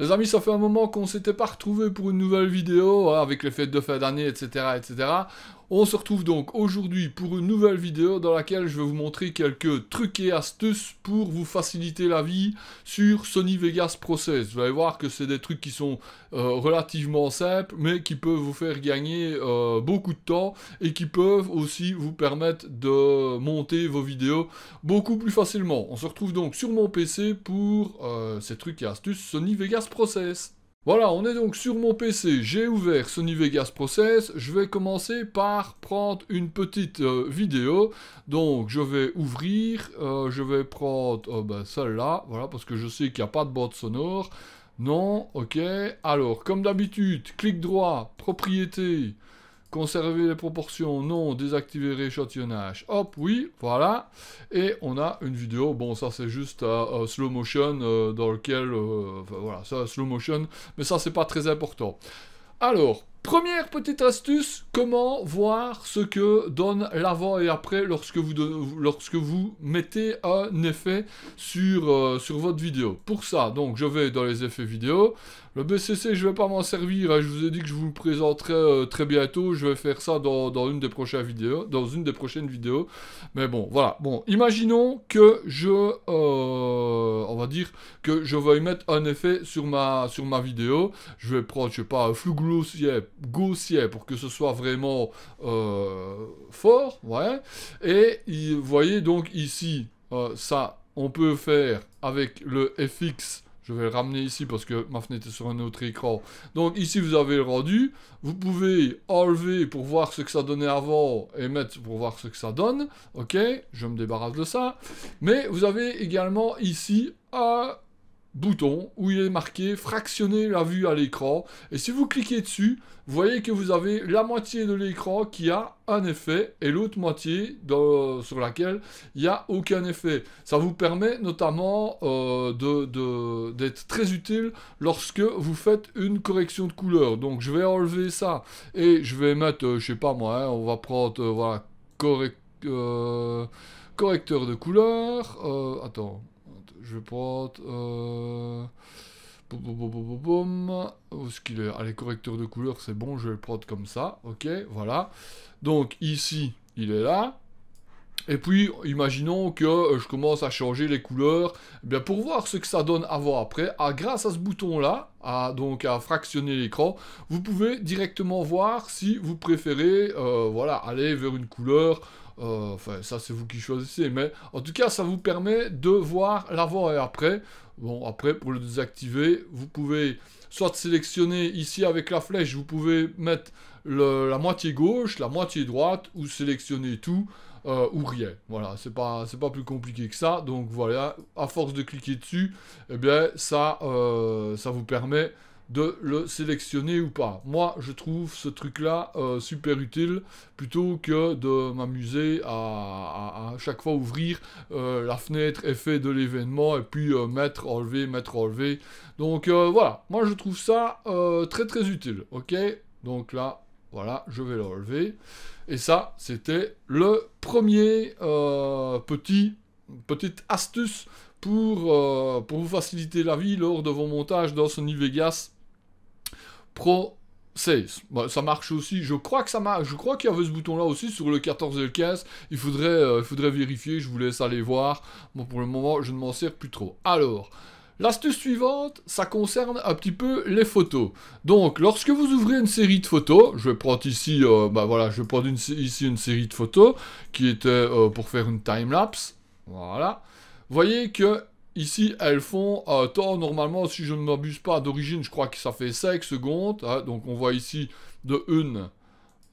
Les amis, ça fait un moment qu'on s'était pas retrouvés pour une nouvelle vidéo, hein, avec les fêtes de fin d'année, etc., etc. On se retrouve donc aujourd'hui pour une nouvelle vidéo dans laquelle je vais vous montrer quelques trucs et astuces pour vous faciliter la vie sur Sony Vegas Pro 16. Vous allez voir que c'est des trucs qui sont relativement simples, mais qui peuvent vous faire gagner beaucoup de temps et qui peuvent aussi vous permettre de monter vos vidéos beaucoup plus facilement. On se retrouve donc sur mon PC pour ces trucs et astuces Sony Vegas Pro 16. Voilà, on est donc sur mon PC, j'ai ouvert Sony Vegas Pro 16, je vais commencer par prendre une petite vidéo, donc je vais ouvrir, je vais prendre celle-là, voilà, parce que je sais qu'il n'y a pas de bande sonore, non, ok, alors, comme d'habitude, clic droit, propriété, conserver les proportions, non, désactiver l'échantillonnage, hop, oui, voilà, et on a une vidéo, bon ça c'est juste slow motion dans lequel, enfin voilà, ça slow motion, mais ça c'est pas très important. Alors, première petite astuce, comment voir ce que donne l'avant et après lorsque vous mettez un effet sur votre vidéo. Pour ça, donc je vais dans les effets vidéo. Le BCC, je ne vais pas m'en servir, hein, je vous ai dit que je vous le présenterai très bientôt, je vais faire ça dans une des prochaines vidéos, mais bon, voilà, bon, imaginons que on va dire que je vais mettre un effet sur ma vidéo, je vais prendre, je sais pas, un flou gaussier pour que ce soit vraiment fort, ouais, et vous voyez donc ici, ça, on peut faire avec le FX. Je vais le ramener ici parce que ma fenêtre est sur un autre écran. Donc ici vous avez le rendu. Vous pouvez enlever pour voir ce que ça donnait avant et mettre pour voir ce que ça donne. Ok, je me débarrasse de ça. Mais vous avez également ici un bouton où il est marqué fractionner la vue à l'écran. Et si vous cliquez dessus, vous voyez que vous avez la moitié de l'écran qui a un effet et l'autre moitié sur laquelle il n'y a aucun effet. Ça vous permet notamment d'être très utile lorsque vous faites une correction de couleur. Donc je vais enlever ça et je vais mettre, je sais pas moi, hein, on va prendre, voilà, correcteur de couleur. Attends. Je vais prendre... Où est-ce qu'il est? Allez, correcteur de couleur, c'est bon, je vais le prendre comme ça. Ok, voilà. Donc, ici, il est là. Et puis, imaginons que je commence à changer les couleurs. Eh bien, pour voir ce que ça donne avant-après, grâce à ce bouton-là, donc à fractionner l'écran, vous pouvez directement voir si vous préférez voilà, aller vers une couleur. Enfin, ça, c'est vous qui choisissez. Mais en tout cas, ça vous permet de voir l'avant et après. Bon, après, pour le désactiver, vous pouvez soit sélectionner ici avec la flèche, vous pouvez mettre la moitié gauche, la moitié droite, ou sélectionner tout. Ou rien. Voilà, c'est pas plus compliqué que ça. Donc voilà, à force de cliquer dessus, eh bien ça vous permet de le sélectionner ou pas. Moi, je trouve ce truc-là super utile, plutôt que de m'amuser à chaque fois ouvrir la fenêtre effet de l'événement et puis mettre, enlever. Donc voilà, moi je trouve ça très très utile. Ok, donc là, voilà, je vais l'enlever. Et ça, c'était le premier petite astuce pour vous faciliter la vie lors de vos montages dans Sony Vegas Pro 16. Bon, ça marche aussi, je crois que ça marche. Je crois qu'il y avait ce bouton-là aussi sur le 14 et le 15. Il faudrait vérifier, je vous laisse aller voir. Bon, pour le moment, je ne m'en sers plus trop. Alors... l'astuce suivante, ça concerne un petit peu les photos. Donc, lorsque vous ouvrez une série de photos, je vais prendre ici, voilà, je vais prendre ici une série de photos qui était pour faire une time-lapse. Voilà. Vous voyez que ici, elles font un temps, normalement, si je ne m'abuse pas, d'origine, je crois que ça fait 5 secondes. Hein, donc, on voit ici de 1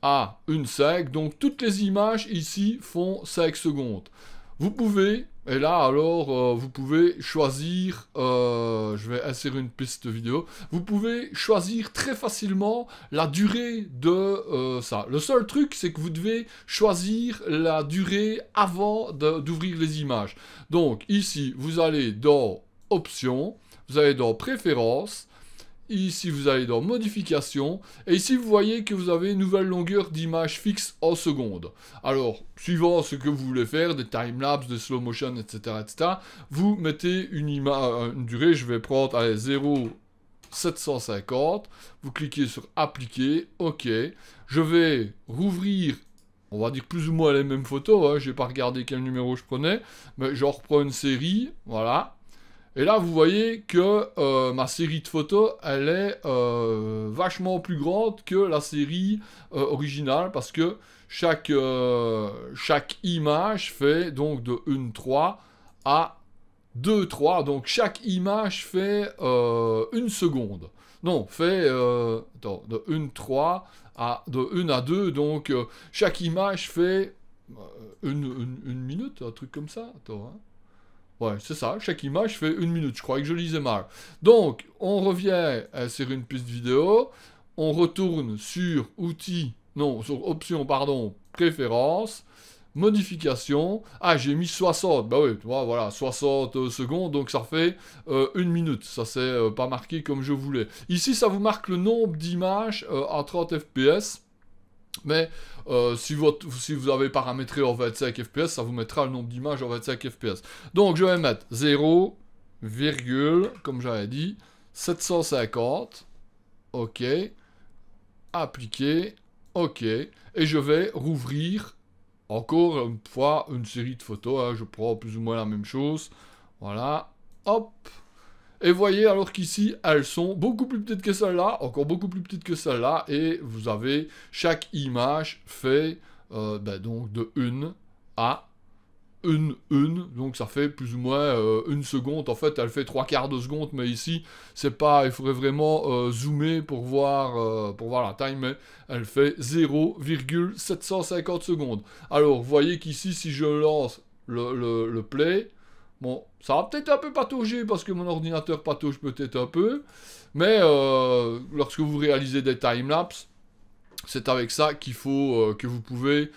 à 1 sec. Donc, toutes les images ici font 5 secondes. Vous pouvez, et là alors, vous pouvez choisir, je vais insérer une piste vidéo, vous pouvez choisir très facilement la durée de ça. Le seul truc, c'est que vous devez choisir la durée avant d'ouvrir les images. Donc ici, vous allez dans Options, vous allez dans Préférences, ici vous allez dans Modifications, et ici vous voyez que vous avez une nouvelle longueur d'image fixe en secondes. Alors, suivant ce que vous voulez faire, des timelapses, des slow motion, etc., etc., vous mettez une durée, je vais prendre, allez, 0 750. Vous cliquez sur appliquer, ok. Je vais rouvrir, on va dire plus ou moins les mêmes photos, hein. Je n'ai pas regardé quel numéro je prenais, mais je reprends une série, voilà. Et là, vous voyez que ma série de photos, elle est vachement plus grande que la série originale, parce que chaque image fait donc de 1,3 à 2,3. Donc chaque image fait 1 seconde. Non, fait attends, de 1,3 à de 1 à 2. Donc chaque image fait une minute, un truc comme ça. Attends, hein. Ouais, c'est ça, chaque image fait 1 minute, je croyais que je lisais mal. Donc, on revient sur une piste vidéo, on retourne sur outils, non, sur options, pardon, préférences, modification. Ah, j'ai mis 60, bah oui, tu vois, voilà, 60 secondes, donc ça fait 1 minute, ça c'est pas marqué comme je voulais. Ici, ça vous marque le nombre d'images à 30 fps. Mais si vous avez paramétré en 25 fps, ça vous mettra le nombre d'images en 25 fps. Donc je vais mettre 0, comme j'avais dit, 750. OK. Appliquer. OK. Et je vais rouvrir encore une fois une série de photos. Hein. Je prends plus ou moins la même chose. Voilà. Hop. Et voyez alors qu'ici, elles sont beaucoup plus petites que celle-là, encore beaucoup plus petites que celle-là, et vous avez, chaque image fait donc de 1 à 1, donc ça fait plus ou moins 1 seconde. En fait, elle fait 3/4 de seconde, mais ici, c'est pas, il faudrait vraiment zoomer pour voir la time, mais elle fait 0,750 secondes. Alors, vous voyez qu'ici, si je lance le play, bon, ça va peut-être un peu patauger parce que mon ordinateur patauge peut-être un peu, mais lorsque vous réalisez des timelapses, c'est avec ça qu'il faut que vous pouvez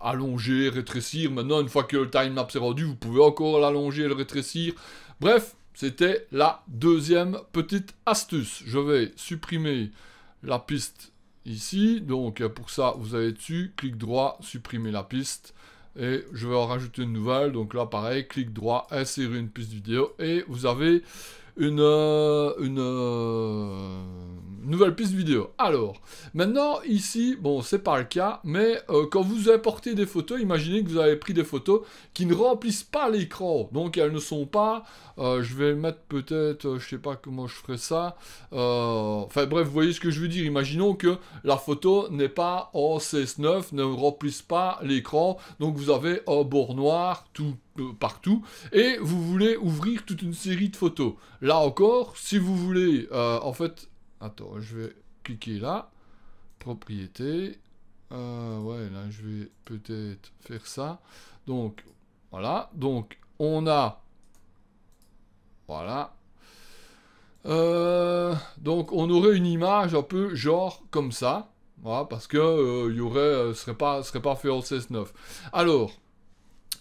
allonger, rétrécir. Maintenant, une fois que le timelapse est rendu, vous pouvez encore l'allonger et le rétrécir. Bref, c'était la deuxième petite astuce. Je vais supprimer la piste ici. Donc pour ça, vous allez dessus, clic droit, supprimer la piste. Et je vais en rajouter une nouvelle. Donc là, pareil, clic droit, insérer une piste vidéo. Et vous avez une nouvelle piste vidéo. Alors, maintenant, ici, bon, c'est pas le cas, mais quand vous importez des photos, imaginez que vous avez pris des photos qui ne remplissent pas l'écran. Donc, elles ne sont pas... je vais mettre peut-être... je sais pas comment je ferai ça. Enfin, bref, vous voyez ce que je veux dire. Imaginons que la photo n'est pas en CS9, ne remplisse pas l'écran. Donc, vous avez un bord noir tout partout, et vous voulez ouvrir toute une série de photos. Là encore, si vous voulez, en fait, attends, je vais cliquer là, propriété, ouais, là, je vais peut-être faire ça, donc, voilà, donc, on a, voilà, donc, on aurait une image un peu genre comme ça, voilà, parce que il y aurait, serait pas fait en CS9. Alors,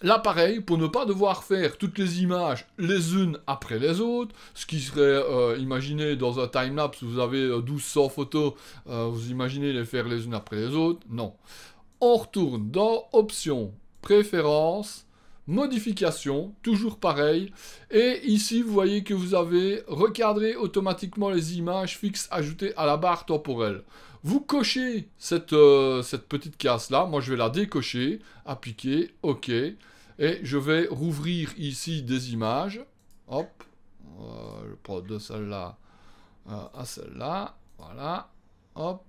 là, pareil, pour ne pas devoir faire toutes les images les unes après les autres, ce qui serait, imaginez, dans un timelapse, vous avez 1200 photos, vous imaginez les faire les unes après les autres, non. On retourne dans Options, Préférences, Modifications, toujours pareil, et ici, vous voyez que vous avez recadré automatiquement les images fixes ajoutées à la barre temporelle. Vous cochez cette petite case-là, moi je vais la décocher, appliquer, OK, et je vais rouvrir ici des images, hop, je prends de celle-là à celle-là, voilà, hop,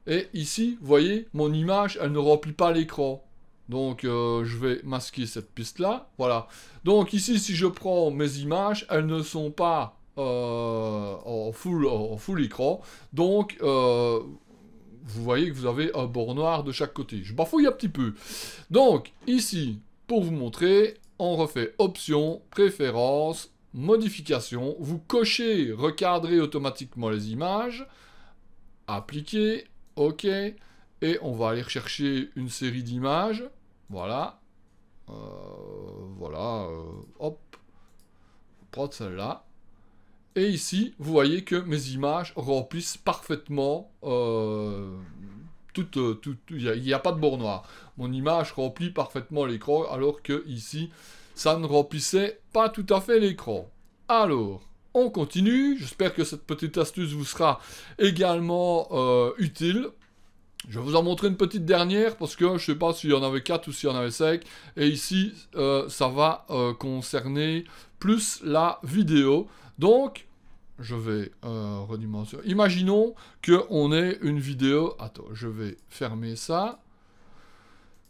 et ici, vous voyez, mon image, elle ne remplit pas l'écran. Donc, je vais masquer cette piste-là, voilà. Donc ici, si je prends mes images, elles ne sont pas en full écran. Donc, vous voyez que vous avez un bord noir de chaque côté. Je bafouille un petit peu. Donc, ici, pour vous montrer, on refait Options, Préférences, Modifications. Vous cochez Recadrer automatiquement les images. Appliquer, OK. Et on va aller rechercher une série d'images. Voilà. Voilà. Hop. Prendre celle-là. Et ici, vous voyez que mes images remplissent parfaitement il n'y a pas de bord noir. Mon image remplit parfaitement l'écran, alors que ici, ça ne remplissait pas tout à fait l'écran. Alors, on continue. J'espère que cette petite astuce vous sera également utile. Je vais vous en montrer une petite dernière parce que je ne sais pas s'il y en avait 4 ou s'il y en avait 5. Et ici, ça va concerner plus la vidéo. Donc, je vais redimensionner. Imaginons qu'on ait une vidéo. Attends, je vais fermer ça.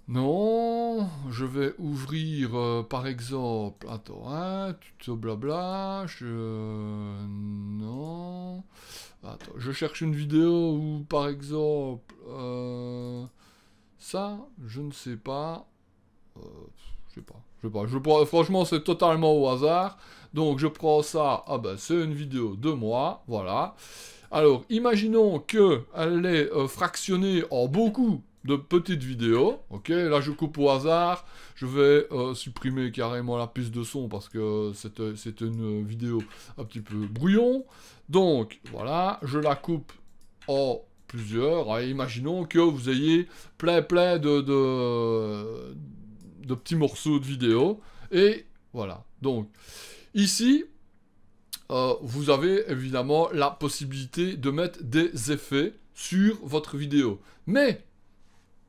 Non, je vais ouvrir par exemple. Attends, hein, tuto blabla. Non. Attends, je cherche une vidéo où par exemple. Ça, je ne sais pas. Je sais pas. Franchement, c'est totalement au hasard. Donc, je prends ça. Ah ben, c'est une vidéo de moi. Voilà. Alors, imaginons qu'elle est fractionnée en beaucoup de petites vidéos. Ok, là, je coupe au hasard. Je vais supprimer carrément la piste de son parce que c'est une vidéo un petit peu brouillon. Donc, voilà, je la coupe en plusieurs. Et imaginons que vous ayez plein de petits morceaux de vidéo. Et voilà. Donc, ici, vous avez évidemment la possibilité de mettre des effets sur votre vidéo. Mais,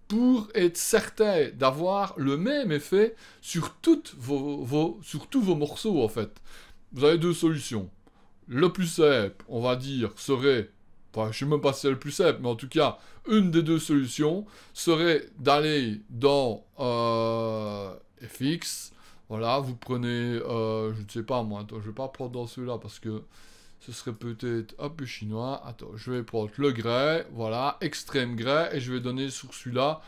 pour être certain d'avoir le même effet sur tous vos morceaux, en fait, vous avez deux solutions. Le plus simple, on va dire, serait... Enfin, je ne sais même pas si c'est le plus simple, mais en tout cas, une des deux solutions serait d'aller dans FX. Voilà, vous prenez, je ne sais pas moi, attends, je ne vais pas prendre dans celui-là parce que ce serait peut-être un peu chinois. Attends, je vais prendre le grès, voilà, extrême grès, et je vais donner sur celui-là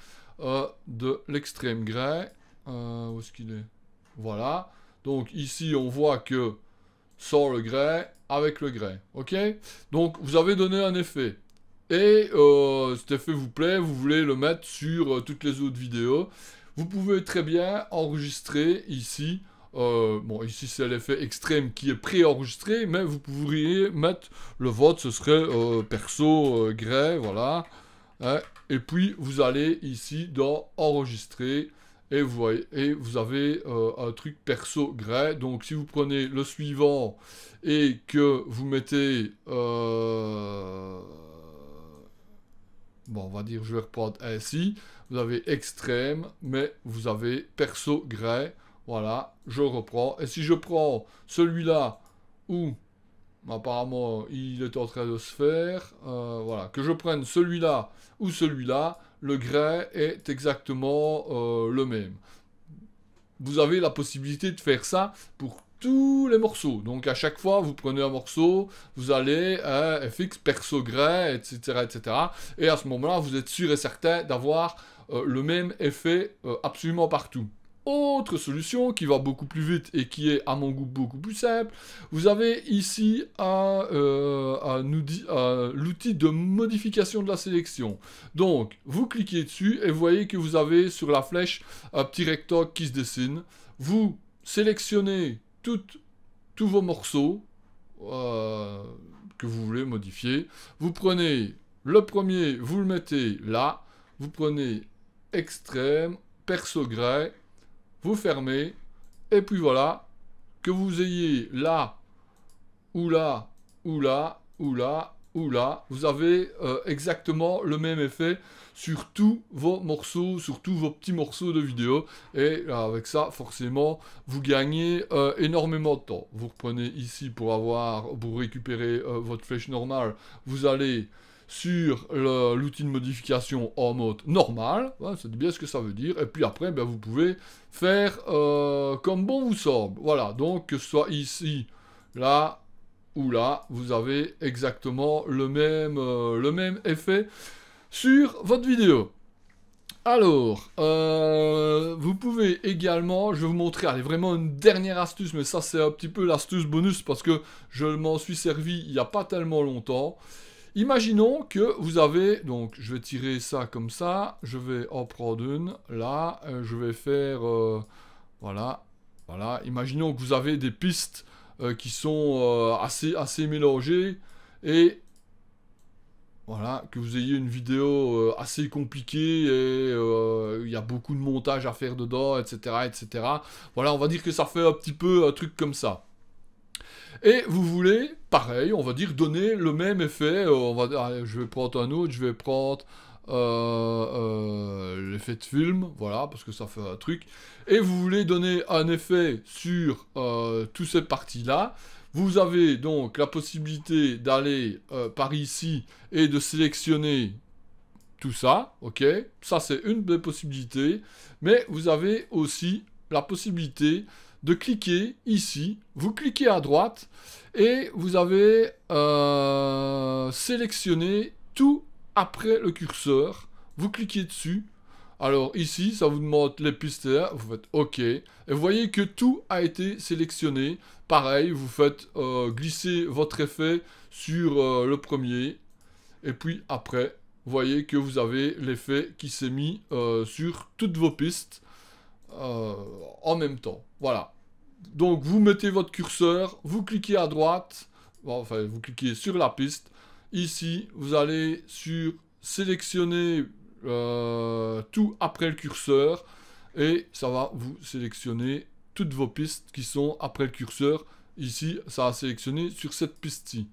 de l'extrême grès. Où est-ce qu'il est? Voilà. Donc ici, on voit que sans le grès, avec le grès, ok? Donc, vous avez donné un effet. Et cet effet vous plaît, vous voulez le mettre sur toutes les autres vidéos. Vous pouvez très bien enregistrer ici. Bon, ici c'est l'effet extrême qui est préenregistré, mais vous pourriez mettre le vôtre, ce serait perso grès, voilà. Hein, et puis vous allez ici dans enregistrer. Et vous voyez, et vous avez un truc perso grès. Donc si vous prenez le suivant et que vous mettez... bon, on va dire, je vais reprendre ainsi. Vous avez extrême, mais vous avez perso grès. Voilà, je reprends. Et si je prends celui-là où apparemment il est en train de se faire, voilà, que je prenne celui-là ou celui-là, le grès est exactement le même. Vous avez la possibilité de faire ça pour tous les morceaux. Donc à chaque fois, vous prenez un morceau, vous allez à FX, perso grès, etc., etc. Et à ce moment-là, vous êtes sûr et certain d'avoir le même effet absolument partout. Autre solution qui va beaucoup plus vite et qui est à mon goût beaucoup plus simple, vous avez ici l'outil de modification de la sélection. Donc, vous cliquez dessus et vous voyez que vous avez sur la flèche un petit rectangle qui se dessine. Vous sélectionnez tous vos morceaux que vous voulez modifier. Vous prenez le premier, vous le mettez là. Vous prenez extrême, perso grès. Vous fermez, et puis voilà, que vous ayez là, ou là, ou là, ou là, ou là, vous avez exactement le même effet sur tous vos morceaux, sur tous vos petits morceaux de vidéo, et avec ça, forcément, vous gagnez énormément de temps. Vous reprenez ici pour récupérer votre flèche normale, vous allez sur l'outil de modification en mode normal, ouais, c'est bien ce que ça veut dire, et puis après, ben, vous pouvez faire comme bon vous semble. Voilà, donc que ce soit ici, là, ou là, vous avez exactement le même effet sur votre vidéo. Alors, vous pouvez également, je vais vous montrer, allez, vraiment une dernière astuce, mais ça c'est un petit peu l'astuce bonus parce que je m'en suis servi il n'y a pas tellement longtemps. Imaginons que vous avez, donc je vais tirer ça comme ça, je vais en prendre une, là, je vais faire, voilà, voilà, imaginons que vous avez des pistes qui sont assez mélangées, et voilà, que vous ayez une vidéo assez compliquée, et il y a beaucoup de montage à faire dedans, etc., etc. Voilà, on va dire que ça fait un petit peu un truc comme ça. Et vous voulez, pareil, on va dire, donner le même effet. Allez, je vais prendre un autre, je vais prendre l'effet de film, voilà, parce que ça fait un truc. Et vous voulez donner un effet sur toutes ces parties-là. Vous avez donc la possibilité d'aller par ici et de sélectionner tout ça, ok? Ça, c'est une des possibilités. Mais vous avez aussi la possibilité de cliquer ici. Vous cliquez à droite et vous avez sélectionné tout après le curseur. Vous cliquez dessus. Alors ici, ça vous demande les pistes, vous faites OK. Et vous voyez que tout a été sélectionné. Pareil, vous faites glisser votre effet sur le premier. Et puis après, vous voyez que vous avez l'effet qui s'est mis sur toutes vos pistes en même temps. Voilà. Donc vous mettez votre curseur, vous cliquez à droite, enfin vous cliquez sur la piste. Ici, vous allez sur sélectionner tout après le curseur et ça va vous sélectionner toutes vos pistes qui sont après le curseur. Ici, ça a sélectionné sur cette piste-ci.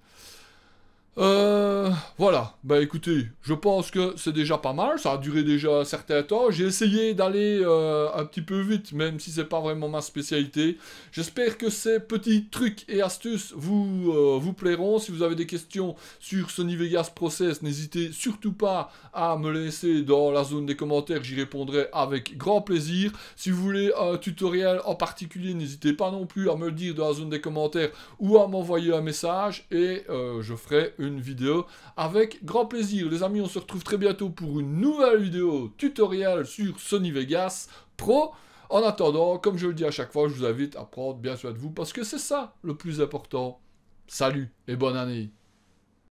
Voilà, bah écoutez, je pense que c'est déjà pas mal, ça a duré déjà un certain temps, j'ai essayé d'aller un petit peu vite, même si c'est pas vraiment ma spécialité. J'espère que ces petits trucs et astuces vous plairont. Si vous avez des questions sur Sony Vegas Process, n'hésitez surtout pas à me laisser dans la zone des commentaires, j'y répondrai avec grand plaisir. Si vous voulez un tutoriel en particulier, n'hésitez pas non plus à me le dire dans la zone des commentaires ou à m'envoyer un message et je ferai une vidéo avec grand plaisir. Les amis, on se retrouve très bientôt pour une nouvelle vidéo tutoriel sur Sony Vegas Pro. En attendant, comme je le dis à chaque fois, je vous invite à prendre bien soin de vous parce que c'est ça le plus important. Salut et bonne année.